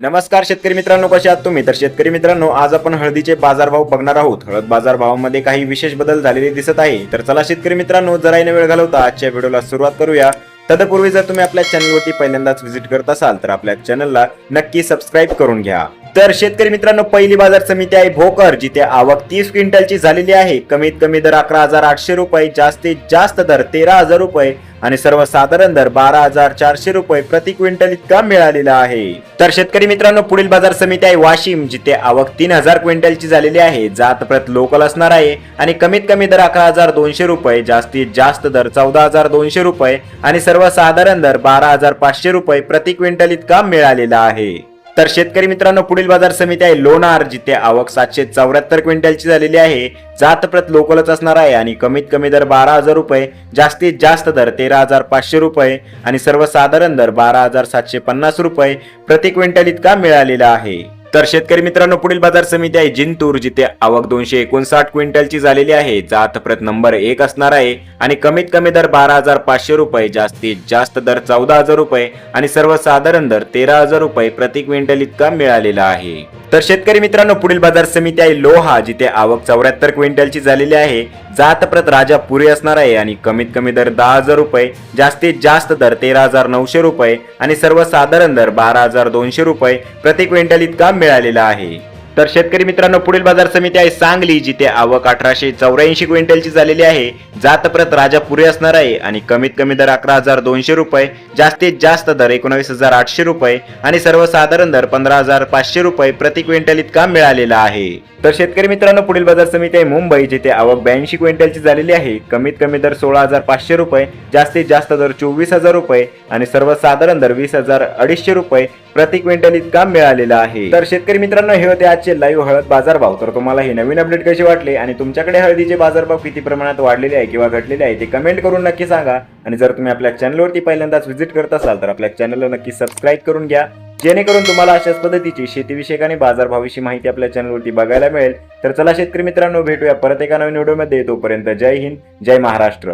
नमस्कार शेतकरी मित्रांनो, कसे आहात तुम्ही? तर शेतकरी मित्रांनो, आज आपण हळदीचे बाजारभाव बघणार आहोत. हळद बाजारभावामध्ये काही विशेष बदल झालेले दिसत आहे. तर चला शेतकरी मित्रांनो, जरा वेळ घालवता आजच्या व्हिडिओला सुरुवात करूया. तत्पूर्वी जर तुम्ही आपल्या चॅनलवरती पहिल्यांदाच व्हिजिट करत असाल तर आपल्या चॅनलला नक्की सबस्क्राईब करून घ्या. तर शेतकरी मित्रांनो, पहिली बाजार समिती आहे भोकर, जिथे आवक 30 क्विंटलची झालेली आहे. कमीत कमी दर 11,800 रुपये, जास्तीत जास्त दर 13,000 रुपये आणि सर्वसाधारण दर 12,400 रुपये प्रति क्विंटल इतका मिळालेला आहे. तर शेतकरी मित्रांनो, पुढील बाजार समिती आहे वाशिम, जिथे आवक 3,000 क्विंटलची झालेली आहे. जात प्रत लोकल असणार आहे आणि कमीत कमी दर 11,200 रुपये, जास्तीत जास्त दर 14,200 रुपये आणि सर्वसाधारण दर 12,500 रुपये प्रति क्विंटल इतका मिळालेला आहे. तर शेतकरी मित्रांनो, पुढील बाजार समिती आहे लोणार, जिथे आवक 774 क्विंटलची झालेली आहे. जात प्रत लोकलच असणार आहे आणि कमीत कमी दर 12,000 रुपये, जास्तीत जास्त दर 13,500 रुपये आणि सर्वसाधारण दर 12,750 रुपये प्रति क्विंटल इतका मिळालेला आहे. तर शेतकरी मित्रांनो, पुढील बाजार समिती आहे जिंतूर, जिथे आवक 259 क्विंटलची झालेली आहे. जात प्रत नंबर 1 असणार आहे आणि कमीत कमी दर 12,500 रुपये, जास्तीत जास्त दर 14,000 रुपये आणि सर्वसाधारण दर 13,000 रुपये प्रति क्विंटल इतका मिळालेला आहे. तर शेतकरी मित्रांनो, पुढील बाजार समिती आहे लोहा, जिथे आवक 74 क्विंटलची झालेली आहे. जात प्रत राजापुरी असणार आहे आणि कमीत कमी दर 10,000 रुपये, जास्तीत जास्त दर 13,900 रुपये आणि सर्वसाधारण दर 12,200 रुपये प्रति क्विंटल इतका मिळालेला आहे. तर शेतकरी मित्रांनो, पुढील बाजार समिती आहे सांगली, जिथे आवक 1,884 क्विंटलची झालेली आहे. जात प्रत राजापुरी असणार आहे आणि कमीत कमी दर 11,200 रुपये, जास्तीत जास्त दर 19,800 रुपये आणि सर्वसाधारण दर 15,500 रुपये प्रति क्विंटल इतका मिळालेला आहे. तर शेतकरी मित्रांनो, पुढील बाजार समिती आहे मुंबई, जिथे आवक 82 क्विंटलची झालेली आहे. कमीत कमी दर 16,500 रुपये, जास्तीत जास्त दर 24,000 रुपये आणि सर्वसाधारण दर 20,250 रुपये प्रति क्विंटल इतका मिळालेला आहे. तर शेतकरी मित्रांनो, हे होते आजचे लाईव्ह हळद बाजारभाव. तर तुम्हाला हे नवीन अपडेट कसे वाटले आणि तुमच्याकडे हळदीचे बाजारभाव किती प्रमाणात वाढलेले आहे किंवा घटलेले आहे ते कमेंट करून नक्की सांगा. आणि जर तुम्ही आपल्या चॅनलवरती पहिल्यांदाच व्हिजिट करत असाल तर आपल्या चॅनलला नक्की सबस्क्राईब करून घ्या, जेणेकरून तुम्हाला अशाच पद्धतीची शेतीविषयक आणि बाजारभावाविषयी माहिती आपल्या चॅनलवरती बघायला मिळेल. तर चला शेतकरी मित्रांनो, भेटूया परत एका नवीन व्हिडिओमध्ये. तोपर्यंत जय हिंद, जय महाराष्ट्र.